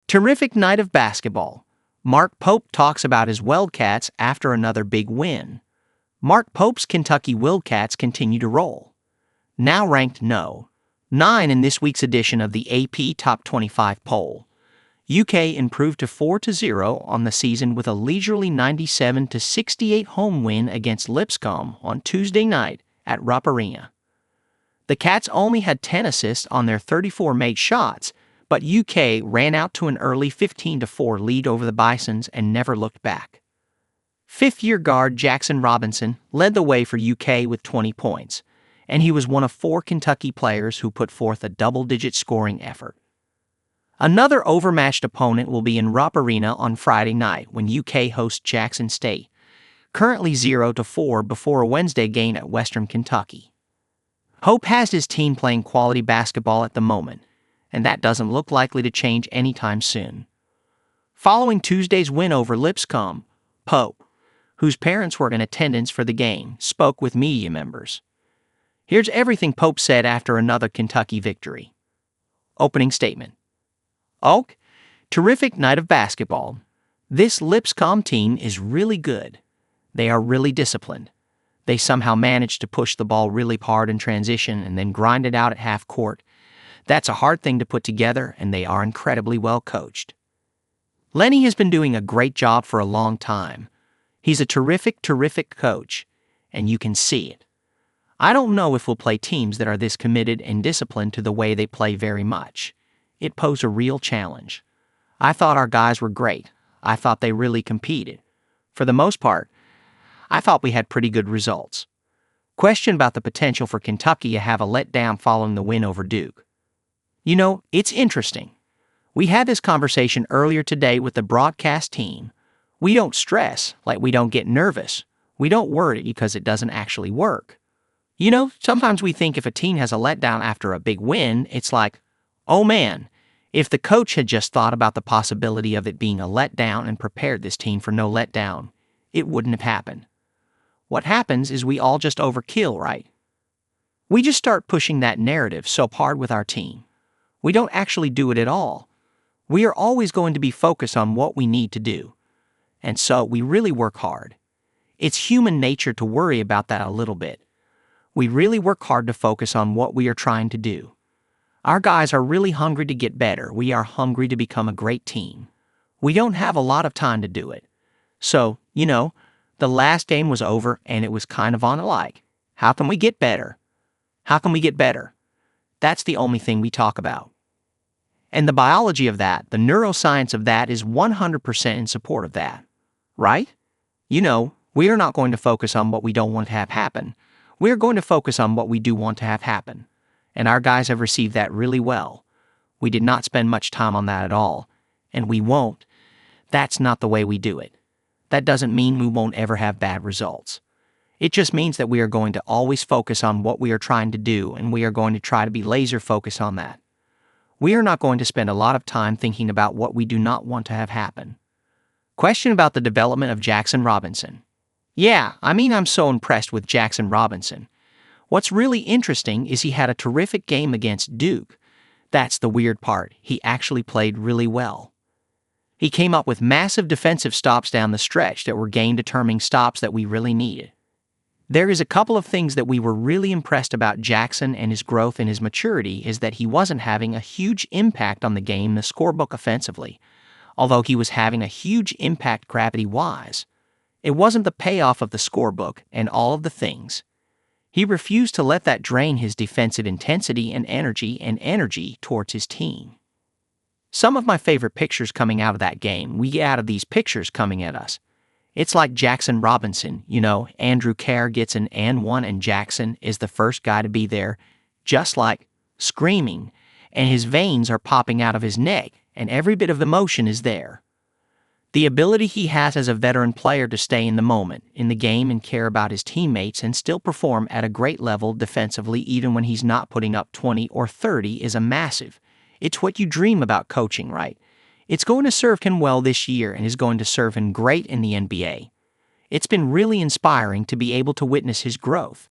Terrific night of basketball. Mark Pope talks about his Wildcats after another big win. Mark Pope's Kentucky Wildcats continue to roll. Now ranked No. 9 in this week's edition of the AP Top 25 poll. UK improved to 4-0 on the season with a leisurely 97-68 home win against Lipscomb on Tuesday night at Rupp Arena. The Cats only had 10 assists on their 34 made shots, but UK ran out to an early 15-4 lead over the Bisons and never looked back. Fifth-year guard Jackson Robinson led the way for UK with 20 points, and he was one of 4 Kentucky players who put forth a double-digit scoring effort. Another overmatched opponent will be in Rupp Arena on Friday night when UK hosts Jackson State, currently 0-4 before a Wednesday game at Western Kentucky. Hope has his team playing quality basketball at the moment, and that doesn't look likely to change anytime soon. Following Tuesday's win over Lipscomb, Pope, whose parents were in attendance for the game, spoke with media members. Here's everything Pope said after another Kentucky victory. Opening statement. "Oak, terrific night of basketball. This Lipscomb team is really good. They are really disciplined. They somehow managed to push the ball really hard in transition and then grind it out at half court. That's a hard thing to put together, and they are incredibly well coached. Lenny has been doing a great job for a long time. He's a terrific coach, and you can see it. I don't know if we'll play teams that are this committed and disciplined to the way they play very much. It posed a real challenge. I thought our guys were great. I thought they really competed. For the most part, I thought we had pretty good results. Question about the potential for Kentucky to have a letdown following the win over Duke. You know, it's interesting. We had this conversation earlier today with the broadcast team. We don't stress, like we don't get nervous. We don't worry because it doesn't actually work. You know, sometimes we think if a team has a letdown after a big win, it's like, oh man, if the coach had just thought about the possibility of it being a letdown and prepared this team for no letdown, it wouldn't have happened. What happens is we all just overkill, right? We just start pushing that narrative so hard with our team. We don't actually do it at all. We are always going to be focused on what we need to do. And so we really work hard. It's human nature to worry about that a little bit. We really work hard to focus on what we are trying to do. Our guys are really hungry to get better. We are hungry to become a great team. We don't have a lot of time to do it. So, you know, the last game was over and it was kind of on like, how can we get better? How can we get better? That's the only thing we talk about. And the biology of that, the neuroscience of that is 100% in support of that. Right? You know, we are not going to focus on what we don't want to have happen. We are going to focus on what we do want to have happen. And our guys have received that really well. We did not spend much time on that at all. And we won't. That's not the way we do it. That doesn't mean we won't ever have bad results. It just means that we are going to always focus on what we are trying to do, and we are going to try to be laser focused on that. We are not going to spend a lot of time thinking about what we do not want to have happen. Question about the development of Jackson Robinson. Yeah, I'm so impressed with Jackson Robinson. What's really interesting is he had a terrific game against Duke. That's the weird part. He actually played really well. He came up with massive defensive stops down the stretch that were game-determining stops that we really needed. There is a couple of things that we were really impressed about Jackson and his growth and his maturity is that he wasn't having a huge impact on the game, the scorebook offensively, although he was having a huge impact gravity-wise. It wasn't the payoff of the scorebook and all of the things. He refused to let that drain his defensive intensity and energy towards his team. Some of my favorite pictures coming out of that game, we get out of these pictures coming at us. It's like Jackson Robinson, you know, Andrew Kerr gets an and one and Jackson is the first guy to be there, just like screaming, and his veins are popping out of his neck, and every bit of emotion is there. The ability he has as a veteran player to stay in the moment, in the game, and care about his teammates and still perform at a great level defensively even when he's not putting up 20 or 30 is a massive. It's what you dream about coaching, right? It's going to serve him well this year and is going to serve him great in the NBA. It's been really inspiring to be able to witness his growth.